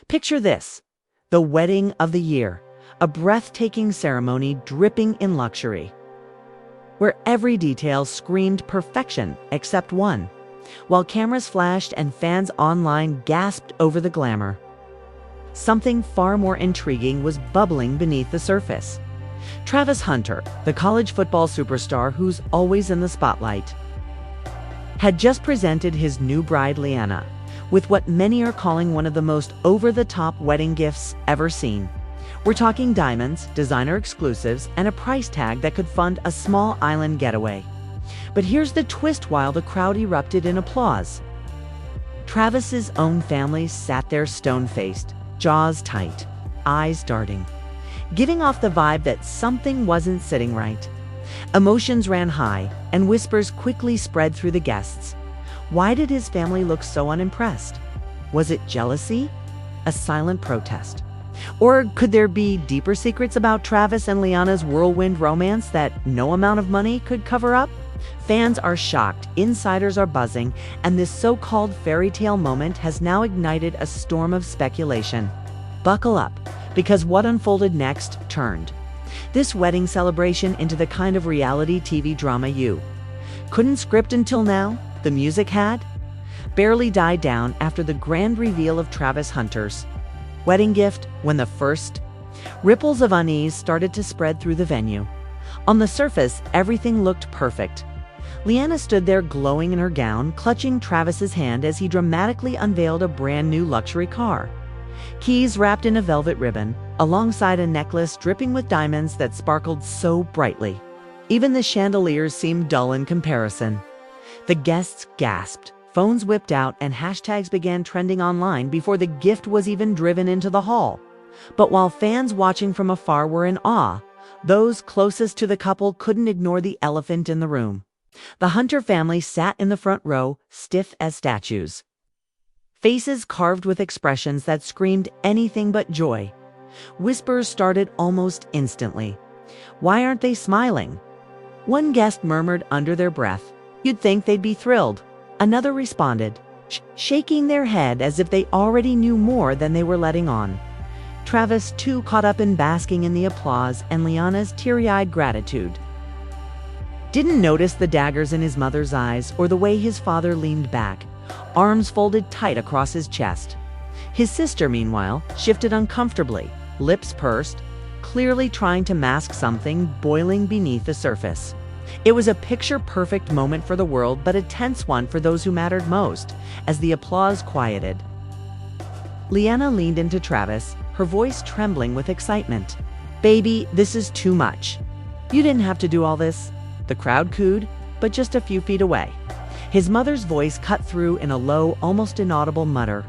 Picture this: the wedding of the year, a breathtaking ceremony dripping in luxury, where every detail screamed perfection except one, while cameras flashed and fans online gasped over the glamour. Something far more intriguing was bubbling beneath the surface. Travis Hunter, the college football superstar who's always in the spotlight, had just presented his new bride Leanna with what many are calling one of the most over-the-top wedding gifts ever seen. We're talking diamonds, designer exclusives, and a price tag that could fund a small island getaway. But here's the twist: while the crowd erupted in applause, Travis's own family sat there stone-faced, jaws tight, eyes darting, giving off the vibe that something wasn't sitting right. Emotions ran high, and whispers quickly spread through the guests. Why did his family look so unimpressed? Was it jealousy? A silent protest? Or could there be deeper secrets about Travis and Leanna's whirlwind romance that no amount of money could cover up? Fans are shocked, insiders are buzzing, and this so-called fairy tale moment has now ignited a storm of speculation. Buckle up, because what unfolded next turned this wedding celebration into the kind of reality TV drama you couldn't script until now. The music had barely died down after the grand reveal of Travis Hunter's wedding gift, when the first ripples of unease started to spread through the venue. On the surface, everything looked perfect. Leanna stood there glowing in her gown, clutching Travis's hand as he dramatically unveiled a brand new luxury car. Keys wrapped in a velvet ribbon, alongside a necklace dripping with diamonds that sparkled so brightly. Even the chandeliers seemed dull in comparison. The guests gasped, phones whipped out, and hashtags began trending online before the gift was even driven into the hall. But while fans watching from afar were in awe, those closest to the couple couldn't ignore the elephant in the room. The Hunter family sat in the front row, stiff as statues, faces carved with expressions that screamed anything but joy. Whispers started almost instantly. Why aren't they smiling? One guest murmured under their breath, "You'd think they'd be thrilled." Another responded, shaking their head as if they already knew more than they were letting on. Travis, too, caught up in basking in the applause and Leanna's teary-eyed gratitude. Didn't notice the daggers in his mother's eyes or the way his father leaned back, arms folded tight across his chest. His sister, meanwhile, shifted uncomfortably, lips pursed, clearly trying to mask something boiling beneath the surface. It was a picture-perfect moment for the world, but a tense one for those who mattered most, as the applause quieted. Leanna leaned into Travis, her voice trembling with excitement. "Baby, this is too much. You didn't have to do all this." The crowd cooed, but just a few feet away. His mother's voice cut through in a low, almost inaudible mutter.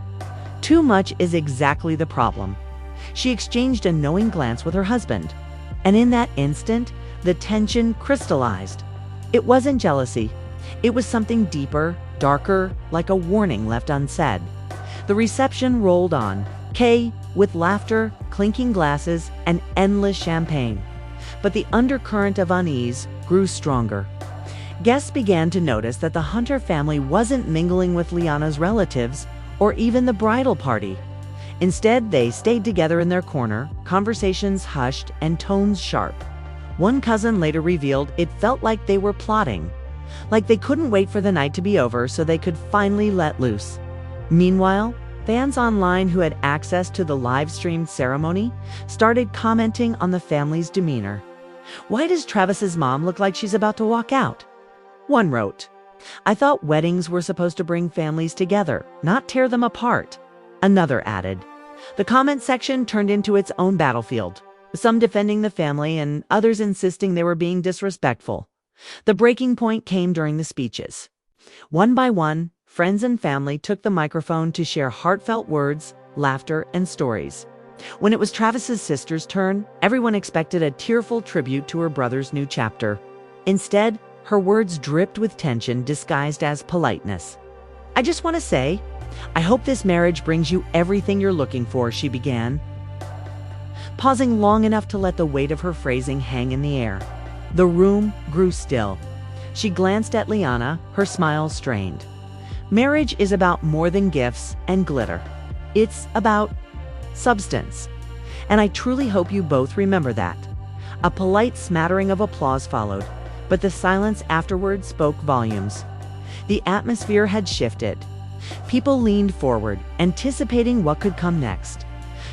Too much is exactly the problem. She exchanged a knowing glance with her husband, and in that instant, the tension crystallized. It wasn't jealousy. It was something deeper, darker, like a warning left unsaid. The reception rolled on, with laughter, clinking glasses, and endless champagne. But the undercurrent of unease grew stronger. Guests began to notice that the Hunter family wasn't mingling with Leanna's relatives or even the bridal party. Instead, they stayed together in their corner, conversations hushed and tones sharp. One cousin later revealed it felt like they were plotting, like they couldn't wait for the night to be over so they could finally let loose. Meanwhile, fans online who had access to the live-streamed ceremony started commenting on the family's demeanor. "Why does Travis's mom look like she's about to walk out?" One wrote, "I thought weddings were supposed to bring families together, not tear them apart." Another added. The comment section turned into its own battlefield, some defending the family and others insisting they were being disrespectful. The breaking point came during the speeches. One by one, friends and family took the microphone to share heartfelt words, laughter, and stories. When it was Travis's sister's turn, everyone expected a tearful tribute to her brother's new chapter. Instead, her words dripped with tension disguised as politeness. "I just want to say, I hope this marriage brings you everything you're looking for," she began, pausing long enough to let the weight of her phrasing hang in the air. The room grew still. She glanced at Leanna, her smile strained. Marriage is about more than gifts and glitter. It's about substance. And I truly hope you both remember that. A polite smattering of applause followed, but the silence afterward spoke volumes. The atmosphere had shifted. People leaned forward, anticipating what could come next.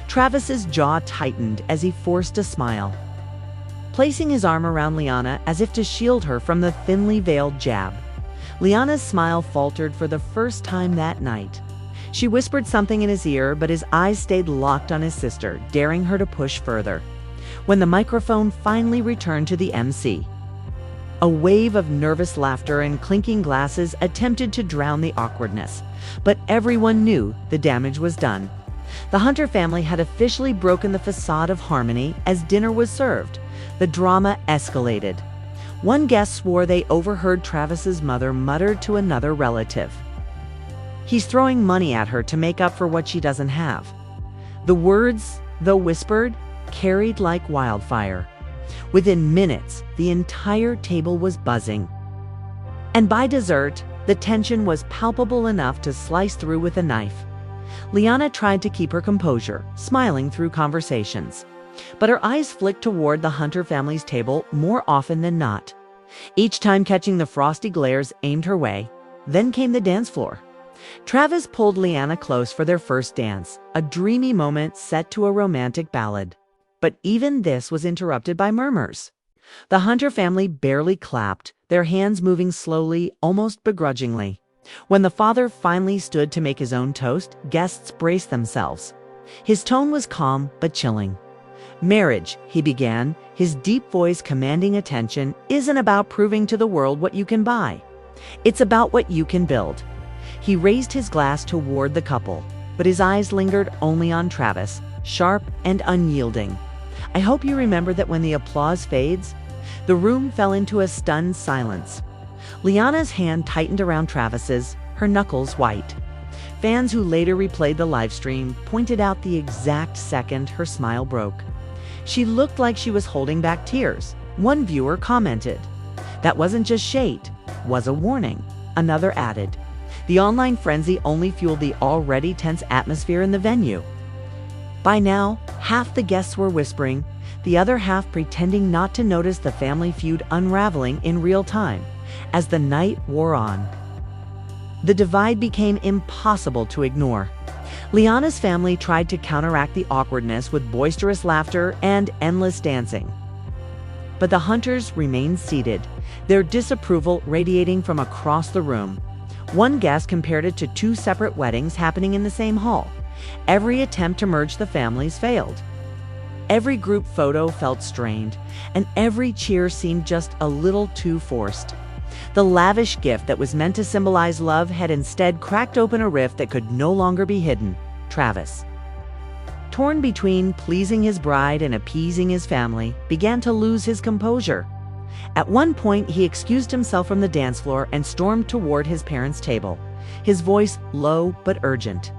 Travis's jaw tightened as he forced a smile. Placing his arm around Leanna as if to shield her from the thinly veiled jab. Leanna's smile faltered for the first time that night. She whispered something in his ear, but his eyes stayed locked on his sister, daring her to push further. When the microphone finally returned to the MC, a wave of nervous laughter and clinking glasses attempted to drown the awkwardness, but everyone knew the damage was done. The Hunter family had officially broken the facade of harmony as dinner was served. The drama escalated. One guest swore they overheard Travis's mother mutter to another relative, "He's throwing money at her to make up for what she doesn't have." The words, though whispered, carried like wildfire. Within minutes, the entire table was buzzing. And by dessert, the tension was palpable enough to slice through with a knife. Leanna tried to keep her composure, smiling through conversations. But her eyes flicked toward the Hunter family's table more often than not, each time catching the frosty glares aimed her way. Then came the dance floor. Travis pulled Leanna close for their first dance, a dreamy moment set to a romantic ballad. But even this was interrupted by murmurs. The Hunter family barely clapped, their hands moving slowly, almost begrudgingly. When the father finally stood to make his own toast, guests braced themselves. His tone was calm but chilling. "Marriage," he began, his deep voice commanding attention, "isn't about proving to the world what you can buy. It's about what you can build." He raised his glass toward the couple, but his eyes lingered only on Travis, sharp and unyielding. "I hope you remember that when the applause fades." The room fell into a stunned silence. Leanna's hand tightened around Travis's, her knuckles white. Fans who later replayed the live stream pointed out the exact second her smile broke. She looked like she was holding back tears. One viewer commented, "That wasn't just shade, was a warning." Another added, "The online frenzy only fueled the already tense atmosphere in the venue." By now, half the guests were whispering, the other half pretending not to notice the family feud unraveling in real time. As the night wore on, the divide became impossible to ignore. Leanna's family tried to counteract the awkwardness with boisterous laughter and endless dancing. But the Hunters remained seated, their disapproval radiating from across the room. One guest compared it to two separate weddings happening in the same hall. Every attempt to merge the families failed. Every group photo felt strained, and every cheer seemed just a little too forced. The lavish gift that was meant to symbolize love had instead cracked open a rift that could no longer be hidden. Travis, torn between pleasing his bride and appeasing his family, began to lose his composure. At one point, he excused himself from the dance floor and stormed toward his parents' table, his voice low but urgent.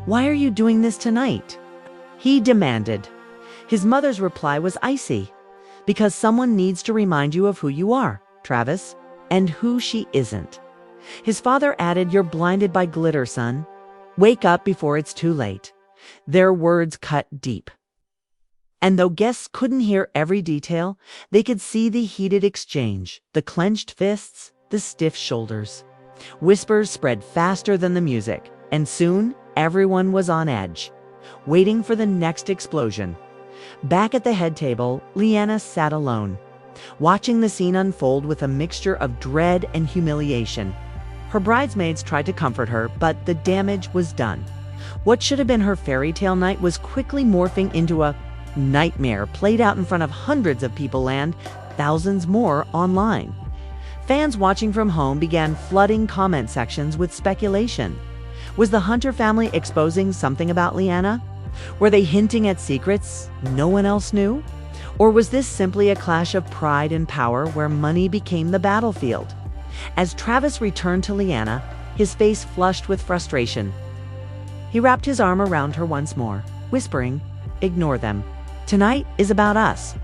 "Why are you doing this tonight?" he demanded. His mother's reply was icy. "Because someone needs to remind you of who you are, Travis, and who she isn't." His father added, "You're blinded by glitter, son. Wake up before it's too late." Their words cut deep. And though guests couldn't hear every detail, they could see the heated exchange, the clenched fists, the stiff shoulders. Whispers spread faster than the music, and soon everyone was on edge, waiting for the next explosion. Back at the head table, Leanna sat alone, watching the scene unfold with a mixture of dread and humiliation. Her bridesmaids tried to comfort her, but the damage was done. What should have been her fairy tale night was quickly morphing into a nightmare played out in front of hundreds of people and thousands more online. Fans watching from home began flooding comment sections with speculation. Was the Hunter family exposing something about Leanna? Were they hinting at secrets no one else knew? Or was this simply a clash of pride and power where money became the battlefield? As Travis returned to Leanna, his face flushed with frustration. He wrapped his arm around her once more, whispering, "Ignore them. Tonight is about us."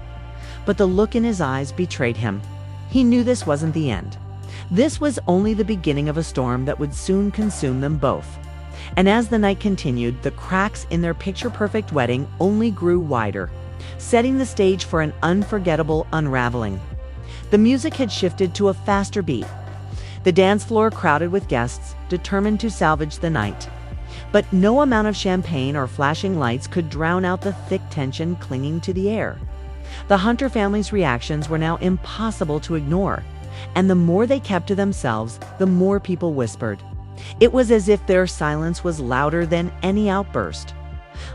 But the look in his eyes betrayed him. He knew this wasn't the end. This was only the beginning of a storm that would soon consume them both. And as the night continued, the cracks in their picture-perfect wedding only grew wider, setting the stage for an unforgettable unraveling. The music had shifted to a faster beat, the dance floor crowded with guests, determined to salvage the night. But no amount of champagne or flashing lights could drown out the thick tension clinging to the air. The Hunter family's reactions were now impossible to ignore, and the more they kept to themselves, the more people whispered. It was as if their silence was louder than any outburst.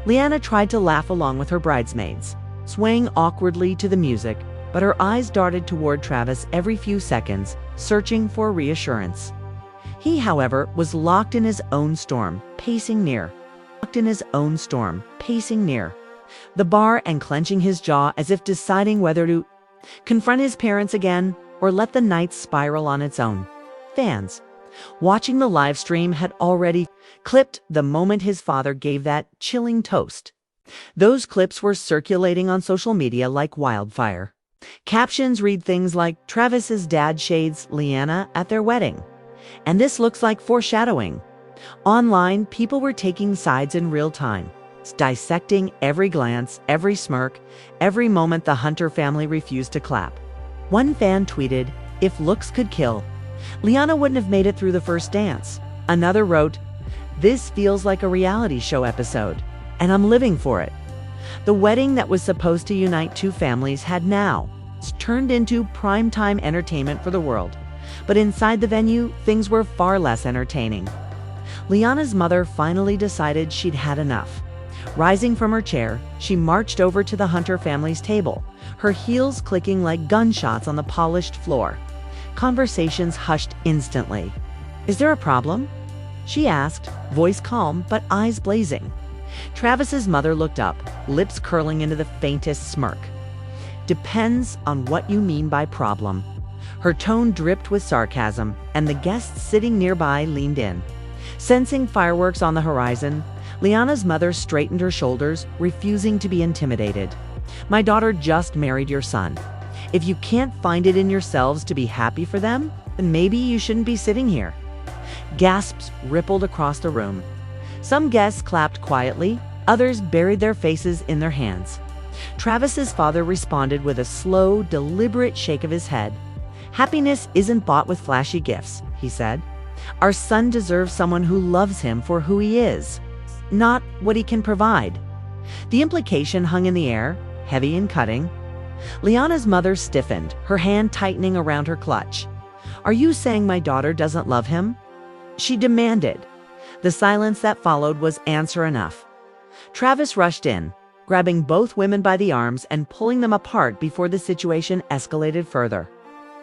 Leanna tried to laugh along with her bridesmaids, swaying awkwardly to the music, but her eyes darted toward Travis every few seconds, searching for reassurance. He, however, was locked in his own storm, pacing near. The bar and clenching his jaw as if deciding whether to confront his parents again or let the night spiral on its own. Fans watching the live stream had already clipped the moment his father gave that chilling toast. Those clips were circulating on social media like wildfire. Captions read things like, "Travis's dad shades Leanna at their wedding," and "This looks like foreshadowing." Online, people were taking sides in real time, dissecting every glance, every smirk, every moment the Hunter family refused to clap. One fan tweeted, "If looks could kill, Leanna wouldn't have made it through the first dance." Another wrote, "This feels like a reality show episode, and I'm living for it." The wedding that was supposed to unite two families had now turned into primetime entertainment for the world. But inside the venue, things were far less entertaining. Leanna's mother finally decided she'd had enough. Rising from her chair, she marched over to the Hunter family's table, her heels clicking like gunshots on the polished floor. Conversations hushed instantly. "Is there a problem?" she asked, voice calm but eyes blazing. Travis's mother looked up, lips curling into the faintest smirk. "Depends on what you mean by problem." Her tone dripped with sarcasm, and the guests sitting nearby leaned in. Sensing fireworks on the horizon, Leanna's mother straightened her shoulders, refusing to be intimidated. "My daughter just married your son. If you can't find it in yourselves to be happy for them, then maybe you shouldn't be sitting here." Gasps rippled across the room. Some guests clapped quietly, others buried their faces in their hands. Travis's father responded with a slow, deliberate shake of his head. "Happiness isn't bought with flashy gifts," he said. "Our son deserves someone who loves him for who he is, not what he can provide." The implication hung in the air, heavy and cutting. Leanna's mother stiffened, her hand tightening around her clutch. "Are you saying my daughter doesn't love him?" she demanded. The silence that followed was answer enough. Travis rushed in, grabbing both women by the arms and pulling them apart before the situation escalated further.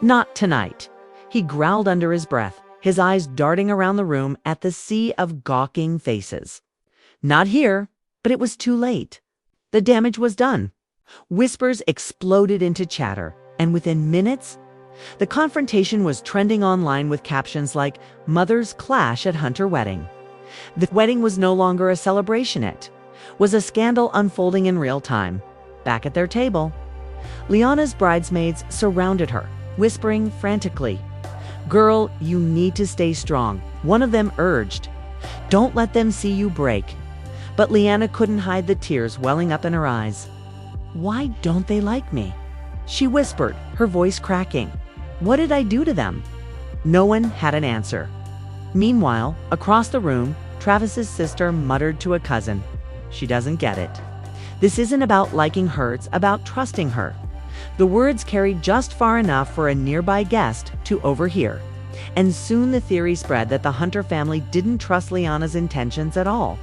"Not tonight," he growled under his breath, his eyes darting around the room at the sea of gawking faces. "Not here," but it was too late. The damage was done. Whispers exploded into chatter, and within minutes, the confrontation was trending online with captions like, "Mothers clash at Hunter wedding." The wedding was no longer a celebration, it was a scandal unfolding in real time. Back at their table, Leanna's bridesmaids surrounded her, whispering frantically, "Girl, you need to stay strong," one of them urged. "Don't let them see you break." But Leanna couldn't hide the tears welling up in her eyes. "Why don't they like me?" she whispered, her voice cracking. "What did I do to them?" No one had an answer. Meanwhile, across the room, Travis's sister muttered to a cousin, "She doesn't get it. This isn't about liking her, it's about trusting her." The words carried just far enough for a nearby guest to overhear, and soon the theory spread that the Hunter family didn't trust Leanna's intentions at all.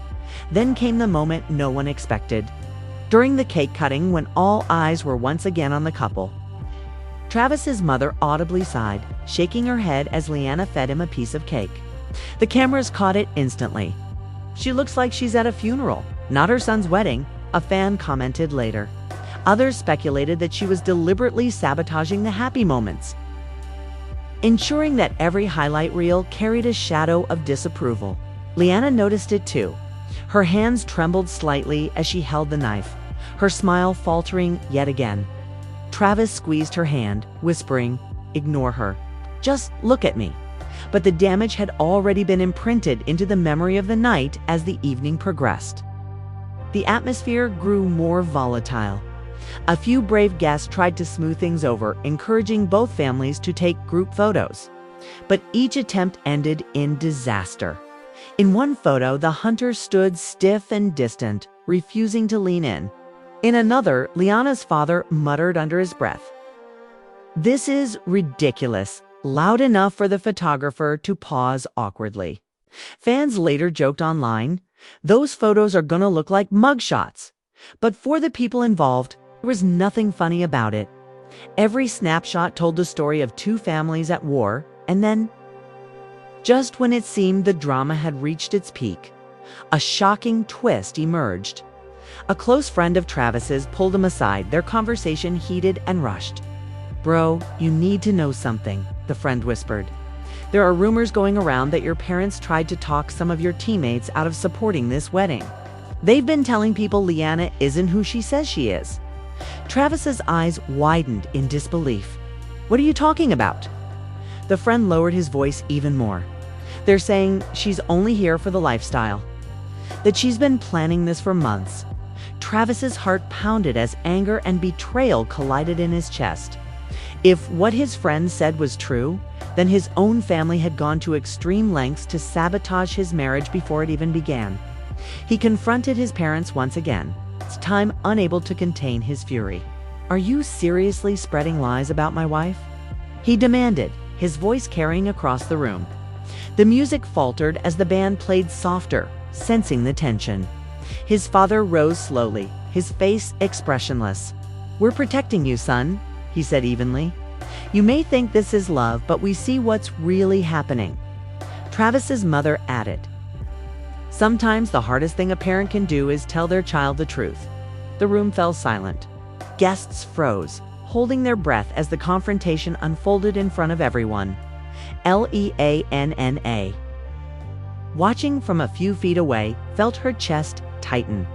Then came the moment no one expected. During the cake cutting, when all eyes were once again on the couple, Travis's mother audibly sighed, shaking her head as Leanna fed him a piece of cake. The cameras caught it instantly. "She looks like she's at a funeral, not her son's wedding," a fan commented later. Others speculated that she was deliberately sabotaging the happy moments, ensuring that every highlight reel carried a shadow of disapproval. Leanna noticed it too. Her hands trembled slightly as she held the knife, her smile faltering yet again. Travis squeezed her hand, whispering, "Ignore her. Just look at me." but the damage had already been imprinted into the memory of the night as the evening progressed. The atmosphere grew more volatile. A few brave guests tried to smooth things over, encouraging both families to take group photos. But each attempt ended in disaster. In one photo, the hunter stood stiff and distant, refusing to lean in. In another, Leanna's father muttered under his breath, "This is ridiculous," loud enough for the photographer to pause awkwardly. Fans later joked online, "Those photos are gonna look like mugshots." But for the people involved, there was nothing funny about it. Every snapshot told the story of two families at war, and then, just when it seemed the drama had reached its peak, a shocking twist emerged. A close friend of Travis's pulled him aside, their conversation heated and rushed. "Bro, you need to know something," the friend whispered. "There are rumors going around that your parents tried to talk some of your teammates out of supporting this wedding. They've been telling people Leanna isn't who she says she is." Travis's eyes widened in disbelief. "What are you talking about?" The friend lowered his voice even more. "They're saying she's only here for the lifestyle. That she's been planning this for months." Travis's heart pounded as anger and betrayal collided in his chest. If what his friend said was true, then his own family had gone to extreme lengths to sabotage his marriage before it even began. He confronted his parents once again, this time unable to contain his fury. "Are you seriously spreading lies about my wife?" he demanded, his voice carrying across the room. The music faltered as the band played softer, sensing the tension. His father rose slowly, his face expressionless. "We're protecting you, son," he said evenly. "You may think this is love, but we see what's really happening." Travis's mother added, "Sometimes the hardest thing a parent can do is tell their child the truth." The room fell silent. Guests froze, holding their breath as the confrontation unfolded in front of everyone. Leanna, watching from a few feet away, felt her chest tighten.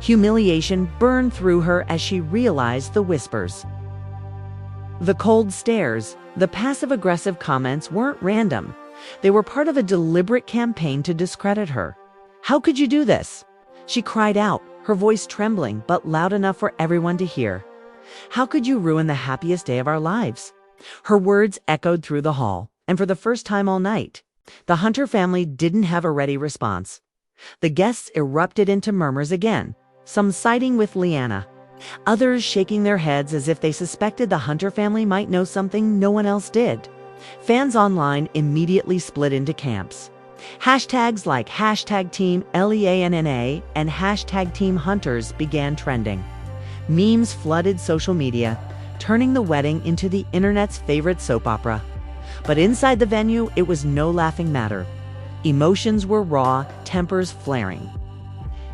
Humiliation burned through her as she realized the whispers. The cold stares, the passive-aggressive comments weren't random. They were part of a deliberate campaign to discredit her. "How could you do this?" she cried out, her voice trembling but loud enough for everyone to hear. "How could you ruin the happiest day of our lives?" Her words echoed through the hall, and for the first time all night, the Hunter family didn't have a ready response. The guests erupted into murmurs again, some siding with Leanna, others shaking their heads as if they suspected the Hunter family might know something no one else did. Fans online immediately split into camps. Hashtags like #TeamLeanna and #TeamHunters began trending. Memes flooded social media, turning the wedding into the internet's favorite soap opera. But inside the venue, it was no laughing matter. Emotions were raw, tempers flaring.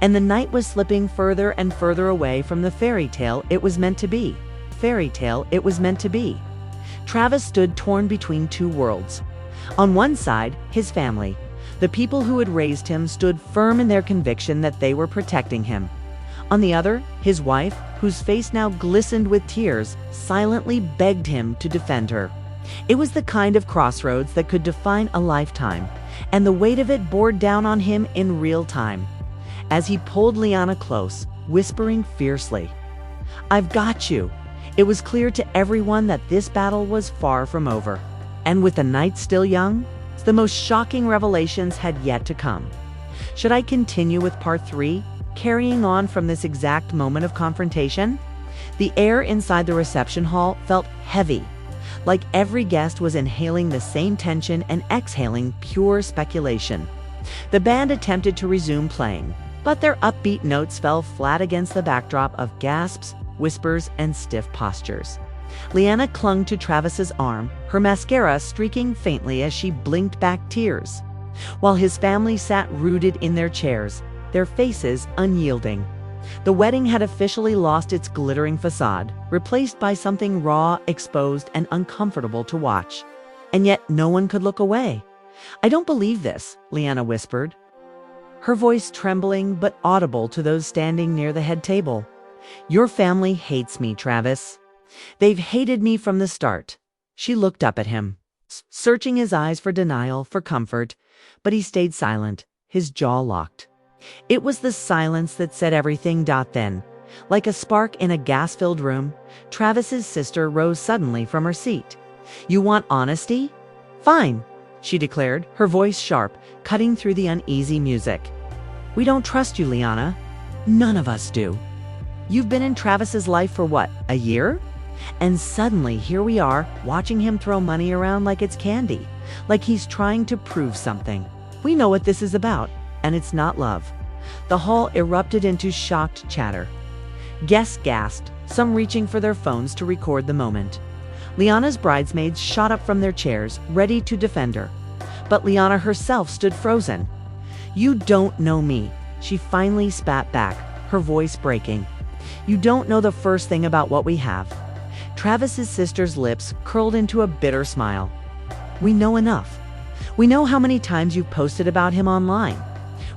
And the night was slipping further and further away from the fairy tale it was meant to be. Travis stood torn between two worlds. On one side, his family. The people who had raised him stood firm in their conviction that they were protecting him. On the other, his wife, whose face now glistened with tears, silently begged him to defend her. It was the kind of crossroads that could define a lifetime, and the weight of it bore down on him in real time. As he pulled Leanna close, whispering fiercely, "I've got you," it was clear to everyone that this battle was far from over. And with the night still young, the most shocking revelations had yet to come. Should I continue with part 3, carrying on from this exact moment of confrontation? The air inside the reception hall felt heavy, like every guest was inhaling the same tension and exhaling pure speculation. The band attempted to resume playing, but their upbeat notes fell flat against the backdrop of gasps, whispers, and stiff postures. Leanna clung to Travis's arm, her mascara streaking faintly as she blinked back tears, while his family sat rooted in their chairs, their faces unyielding. The wedding had officially lost its glittering facade, replaced by something raw, exposed, and uncomfortable to watch. And yet no one could look away. "I don't believe this," Leanna whispered, her voice trembling but audible to those standing near the head table. "Your family hates me, Travis. They've hated me from the start." She looked up at him. searching his eyes for denial, for comfort, but he stayed silent, his jaw locked. It was the silence that said everything. Then, like a spark in a gas-filled room, Travis's sister rose suddenly from her seat. "You want honesty? Fine," she declared, her voice sharp, cutting through the uneasy music. "We don't trust you, Leanna. None of us do. You've been in Travis's life for what, a year? And suddenly here we are, watching him throw money around like it's candy, like he's trying to prove something. We know what this is about, and it's not love." The hall erupted into shocked chatter. Guests gasped, some reaching for their phones to record the moment. Leanna's bridesmaids shot up from their chairs, ready to defend her. But Leanna herself stood frozen. "You don't know me," she finally spat back, her voice breaking. "You don't know the first thing about what we have." Travis's sister's lips curled into a bitter smile. "We know enough. We know how many times you've posted about him online.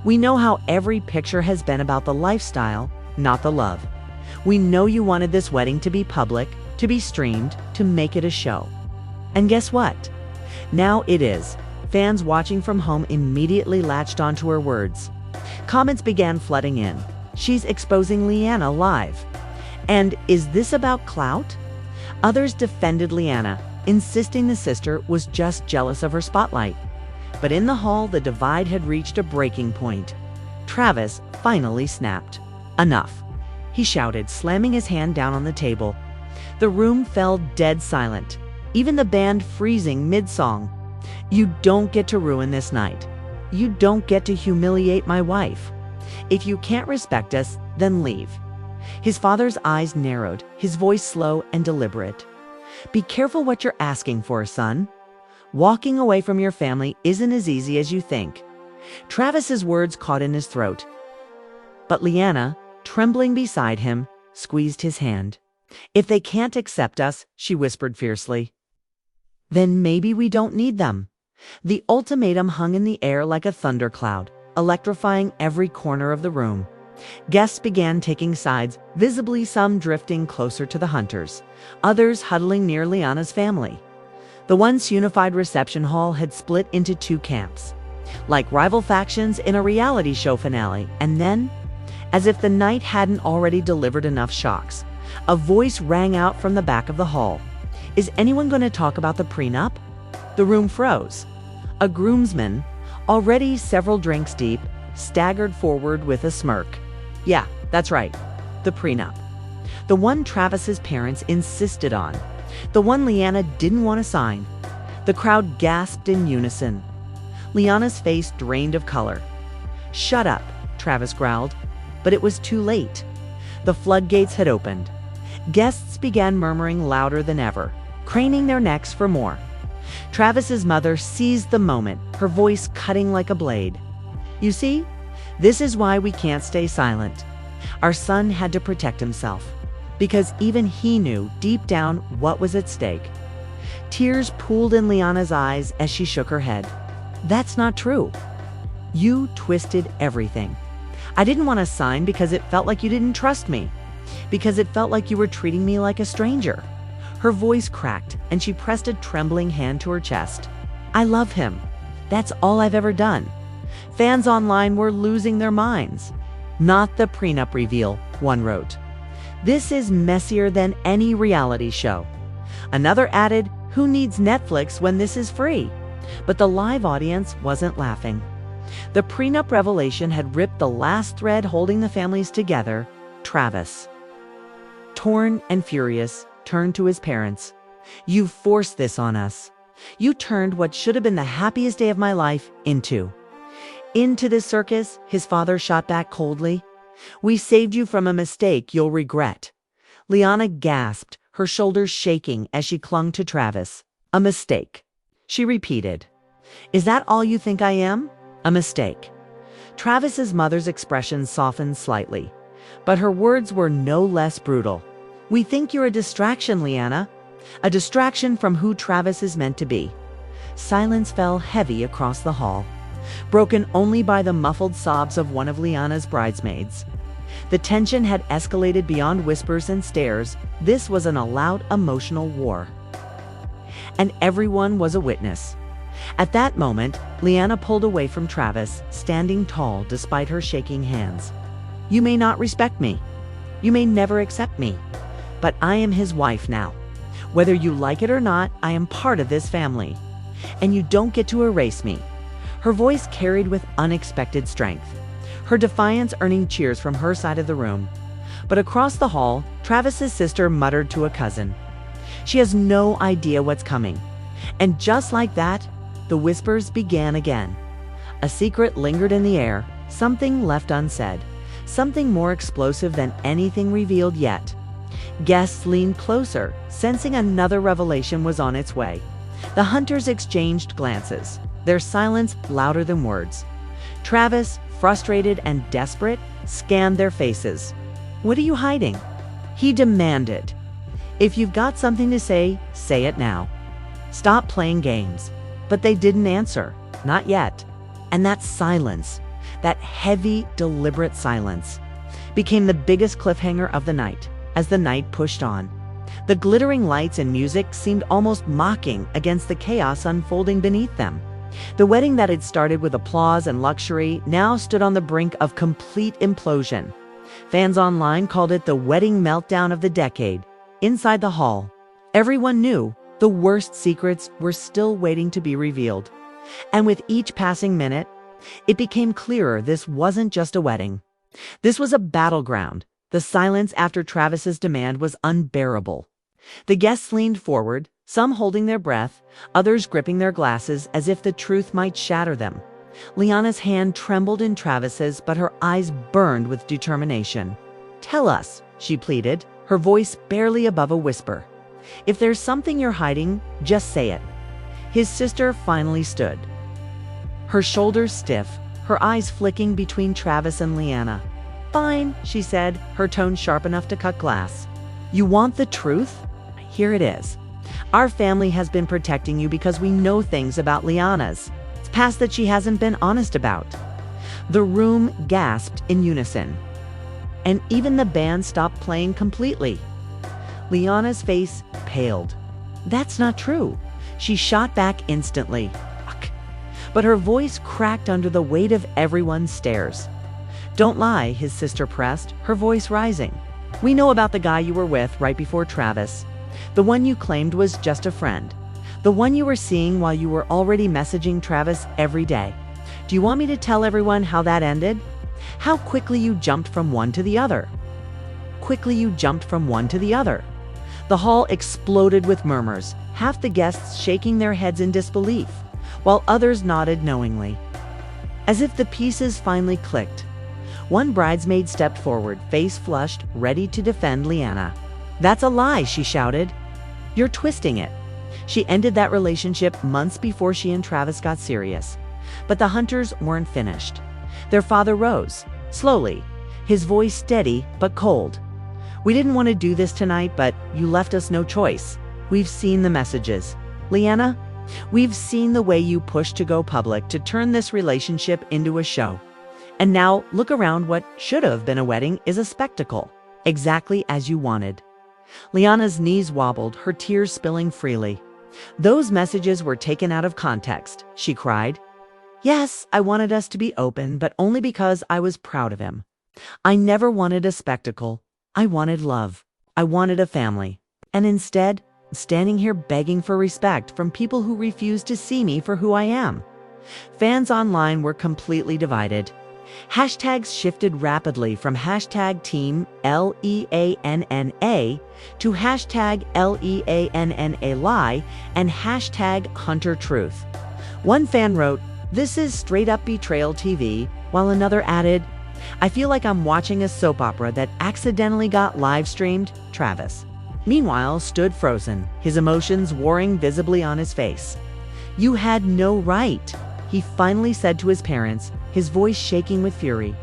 We know how every picture has been about the lifestyle, not the love. We know you wanted this wedding to be public, to be streamed, to make it a show. And guess what? Now it is." Fans watching from home immediately latched onto her words. Comments began flooding in. "She's exposing Leanna live." And "Is this about clout?" Others defended Leanna, insisting the sister was just jealous of her spotlight. But in the hall, the divide had reached a breaking point. Travis finally snapped. "Enough," he shouted, slamming his hand down on the table. The room fell dead silent, even the band freezing mid-song. "You don't get to ruin this night. You don't get to humiliate my wife. If you can't respect us, then leave." His father's eyes narrowed, his voice slow and deliberate. "Be careful what you're asking for, son. Walking away from your family isn't as easy as you think." Travis's words caught in his throat. But Leanna, trembling beside him, squeezed his hand. "If they can't accept us," she whispered fiercely, "then maybe we don't need them." The ultimatum hung in the air like a thundercloud, electrifying every corner of the room. Guests began taking sides, visibly some drifting closer to the hunters, others huddling near Leanna's family. The once unified reception hall had split into two camps, like rival factions in a reality show finale. And then, as if the night hadn't already delivered enough shocks, a voice rang out from the back of the hall. "Is anyone going to talk about the prenup?" The room froze. A groomsman, already several drinks deep, staggered forward with a smirk. "Yeah, that's right. The prenup. The one Travis's parents insisted on. The one Leanna didn't want to sign." The crowd gasped in unison. Leanna's face drained of color. "Shut up," Travis growled. But it was too late. The floodgates had opened. Guests began murmuring louder than ever, craning their necks for more. Travis's mother seized the moment, her voice cutting like a blade. "You see, this is why we can't stay silent. Our son had to protect himself, because even he knew deep down what was at stake." Tears pooled in Leanna's eyes as she shook her head. "That's not true. You twisted everything. I didn't want to sign because it felt like you didn't trust me, because it felt like you were treating me like a stranger." Her voice cracked, and she pressed a trembling hand to her chest. "I love him. That's all I've ever done." Fans online were losing their minds. "Not the prenup reveal," one wrote. "This is messier than any reality show." Another added, "Who needs Netflix when this is free?" But the live audience wasn't laughing. The prenup revelation had ripped the last thread holding the families together, Travis. Torn and furious, turned to his parents. "You forced this on us. You turned what should have been the happiest day of my life into this circus," his father shot back coldly. "We saved you from a mistake you'll regret." Leanna gasped, her shoulders shaking as she clung to Travis. "A mistake," she repeated. "Is that all you think I am? A mistake?" Travis's mother's expression softened slightly, but her words were no less brutal. "We think you're a distraction, Leanna. A distraction from who Travis is meant to be." Silence fell heavy across the hall, broken only by the muffled sobs of one of Leanna's bridesmaids. The tension had escalated beyond whispers and stares. This was an all-out emotional war. and everyone was a witness. At that moment, Leanna pulled away from Travis, standing tall despite her shaking hands. "You may not respect me. You may never accept me. But I am his wife now. Whether you like it or not, I am part of this family. And you don't get to erase me." Her voice carried with unexpected strength, her defiance earning cheers from her side of the room. But across the hall, Travis's sister muttered to a cousin, "She has no idea what's coming." And just like that, the whispers began again. A secret lingered in the air, something left unsaid, something more explosive than anything revealed yet. Guests leaned closer, sensing another revelation was on its way. The hunters exchanged glances, their silence louder than words. Travis, frustrated and desperate, scanned their faces. "What are you hiding?" he demanded. "If you've got something to say it now. Stop playing games." But they didn't answer, not yet. And that silence, that heavy, deliberate silence, became the biggest cliffhanger of the night as the night pushed on. The glittering lights and music seemed almost mocking against the chaos unfolding beneath them. The wedding that had started with applause and luxury now stood on the brink of complete implosion. Fans online called it the wedding meltdown of the decade. Inside the hall, everyone knew the worst secrets were still waiting to be revealed. And with each passing minute, it became clearer this wasn't just a wedding. This was a battleground. The silence after Travis's demand was unbearable. The guests leaned forward, some holding their breath, others gripping their glasses as if the truth might shatter them. Leanna's hand trembled in Travis's, but her eyes burned with determination. "Tell us," she pleaded, her voice barely above a whisper. "If there's something you're hiding, just say it." His sister finally stood, her shoulders stiff, her eyes flicking between Travis and Leanna. "Fine," she said, her tone sharp enough to cut glass. "You want the truth? Here it is. Our family has been protecting you because we know things about Leanna's past that she hasn't been honest about." The room gasped in unison, and even the band stopped playing completely. Leanna's face paled. "That's not true," she shot back instantly. Fuck. But her voice cracked under the weight of everyone's stares. "Don't lie," his sister pressed, her voice rising. "We know about the guy you were with right before Travis. The one you claimed was just a friend. The one you were seeing while you were already messaging Travis every day. Do you want me to tell everyone how that ended? How quickly you jumped from one to the other?" Quickly you jumped from one to the other. The hall exploded with murmurs, half the guests shaking their heads in disbelief, while others nodded knowingly. As if the pieces finally clicked, one bridesmaid stepped forward, face flushed, ready to defend Leanna. "That's a lie," she shouted. "You're twisting it. She ended that relationship months before she and Travis got serious." But the hunters weren't finished. Their father rose, slowly, his voice steady but cold. "We didn't want to do this tonight, but you left us no choice. We've seen the messages. Leanna, we've seen the way you pushed to go public to turn this relationship into a show. And now look around, what should have been a wedding is a spectacle, exactly as you wanted." Leanna's knees wobbled, her tears spilling freely. "Those messages were taken out of context," she cried. "Yes, I wanted us to be open, but only because I was proud of him. I never wanted a spectacle. I wanted love. I wanted a family. And instead, standing here begging for respect from people who refuse to see me for who I am." Fans online were completely divided. Hashtags shifted rapidly from hashtag team LEANNA to hashtag LEANNA lie and hashtag Hunter Truth. One fan wrote, "This is straight up betrayal TV," while another added, "I feel like I'm watching a soap opera that accidentally got live streamed." Travis, meanwhile, stood frozen, his emotions warring visibly on his face. "You had no right," he finally said to his parents, his voice shaking with fury.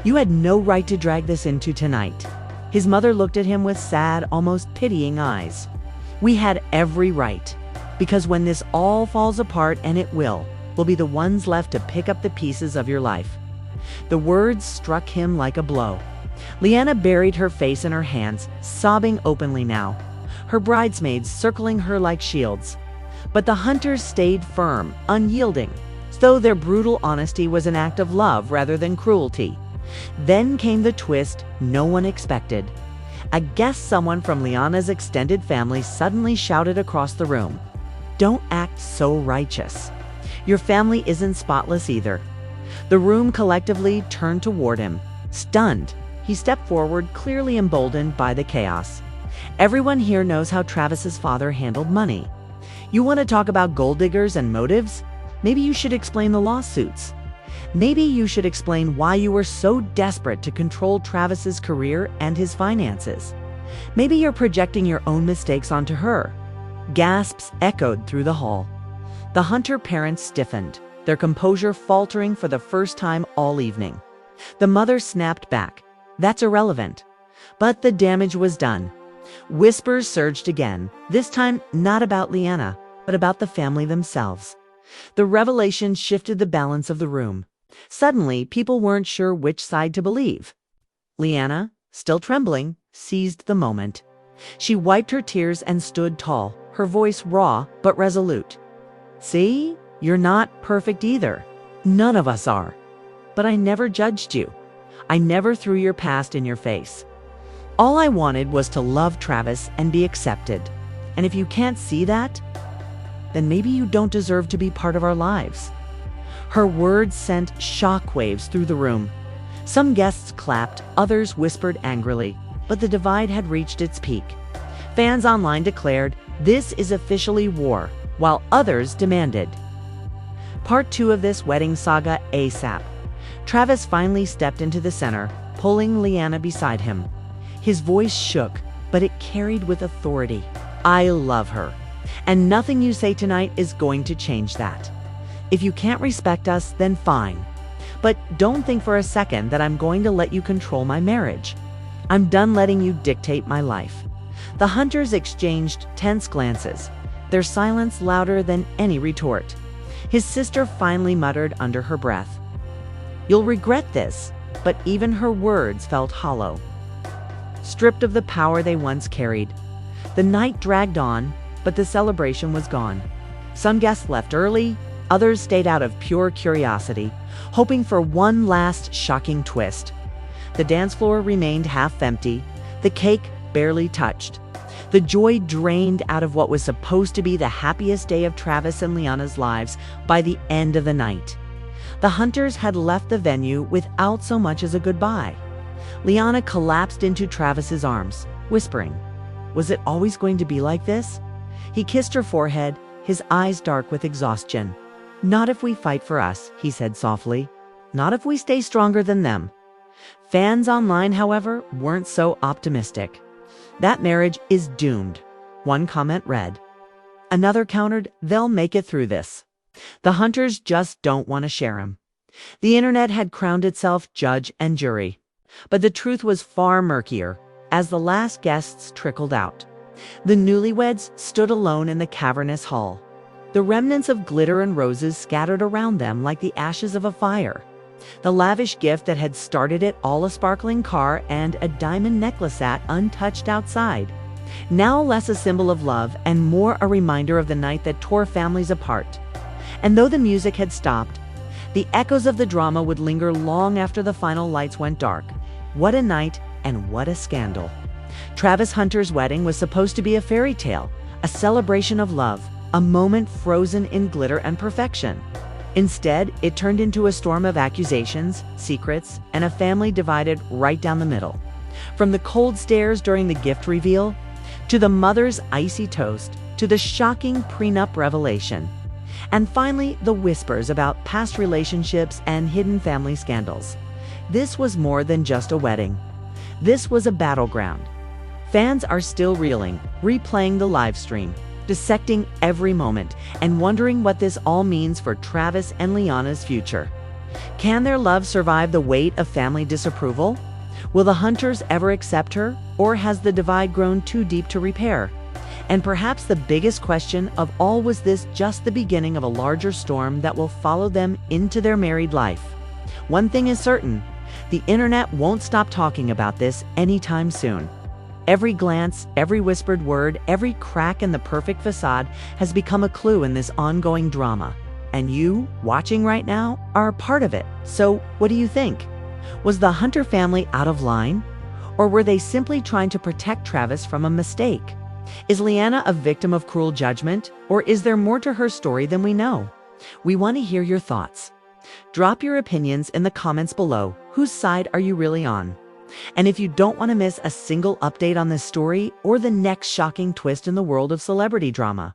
"You had no right to drag this into tonight." His mother looked at him with sad, almost pitying eyes. "We had every right, because when this all falls apart, and it will, we'll be the ones left to pick up the pieces of your life." The words struck him like a blow. Leanna buried her face in her hands, sobbing openly now, her bridesmaids circling her like shields. But the hunters stayed firm, unyielding, as though their brutal honesty was an act of love rather than cruelty. Then came the twist no one expected. I guess someone from Leanna's extended family suddenly shouted across the room, "Don't act so righteous. Your family isn't spotless either." The room collectively turned toward him. Stunned, he stepped forward, clearly emboldened by the chaos. "Everyone here knows how Travis's father handled money. You want to talk about gold diggers and motives? Maybe you should explain the lawsuits. Maybe you should explain why you were so desperate to control Travis's career and his finances. Maybe you're projecting your own mistakes onto her." Gasps echoed through the hall. The Hunter parents stiffened, their composure faltering for the first time all evening. The mother snapped back, "That's irrelevant." But the damage was done. Whispers surged again, this time not about Leanna, but about the family themselves. The revelation shifted the balance of the room. Suddenly, people weren't sure which side to believe. Leanna, still trembling, seized the moment. She wiped her tears and stood tall, her voice raw but resolute. "See, you're not perfect either. None of us are. But I never judged you. I never threw your past in your face. All I wanted was to love Travis and be accepted. And if you can't see that, then maybe you don't deserve to be part of our lives." Her words sent shockwaves through the room. Some guests clapped, others whispered angrily, but the divide had reached its peak. Fans online declared, "This is officially war," while others demanded Part 2 of this wedding saga ASAP. Travis finally stepped into the center, pulling Leanna beside him. His voice shook, but it carried with authority. "I love her, and nothing you say tonight is going to change that. If you can't respect us, then fine. But don't think for a second that I'm going to let you control my marriage. I'm done letting you dictate my life." The Hunters exchanged tense glances, their silence louder than any retort. His sister finally muttered under her breath, "You'll regret this," but even her words felt hollow. Stripped of the power they once carried, the night dragged on, but the celebration was gone. Some guests left early, others stayed out of pure curiosity, hoping for one last shocking twist. The dance floor remained half empty, the cake barely touched. The joy drained out of what was supposed to be the happiest day of Travis and Leanna's lives by the end of the night. The Hunters had left the venue without so much as a goodbye. Leanna collapsed into Travis's arms, whispering, "Was it always going to be like this?" He kissed her forehead, his eyes dark with exhaustion. "Not if we fight for us," he said softly. "Not if we stay stronger than them." Fans online, however, weren't so optimistic. "That marriage is doomed," one comment read. Another countered, "They'll make it through this. The Hunters just don't want to share him." The internet had crowned itself judge and jury. But the truth was far murkier as the last guests trickled out. The newlyweds stood alone in the cavernous hall, the remnants of glitter and roses scattered around them like the ashes of a fire. The lavish gift that had started it all, a sparkling car and a diamond necklace, sat untouched outside, now less a symbol of love and more a reminder of the night that tore families apart. And though the music had stopped, the echoes of the drama would linger long after the final lights went dark. What a night, and what a scandal. Travis Hunter's wedding was supposed to be a fairy tale, a celebration of love, a moment frozen in glitter and perfection. Instead, it turned into a storm of accusations, secrets, and a family divided right down the middle. From the cold stares during the gift reveal, to the mother's icy toast, to the shocking prenup revelation, and finally the whispers about past relationships and hidden family scandals. This was more than just a wedding. This was a battleground. Fans are still reeling, replaying the live stream, dissecting every moment, and wondering what this all means for Travis and Leanna's future. Can their love survive the weight of family disapproval? Will the Hunters ever accept her, or has the divide grown too deep to repair? And perhaps the biggest question of all, was this just the beginning of a larger storm that will follow them into their married life? One thing is certain, the internet won't stop talking about this anytime soon. Every glance, every whispered word, every crack in the perfect facade has become a clue in this ongoing drama. And you, watching right now, are a part of it. So, what do you think? Was the Hunter family out of line? Or were they simply trying to protect Travis from a mistake? Is Leanna a victim of cruel judgment? Or is there more to her story than we know? We want to hear your thoughts. Drop your opinions in the comments below. Whose side are you really on? And if you don't want to miss a single update on this story or the next shocking twist in the world of celebrity drama,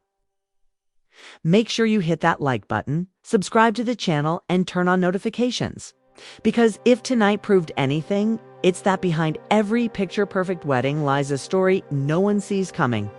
make sure you hit that like button, subscribe to the channel, and turn on notifications. Because if tonight proved anything, it's that behind every picture-perfect wedding lies a story no one sees coming.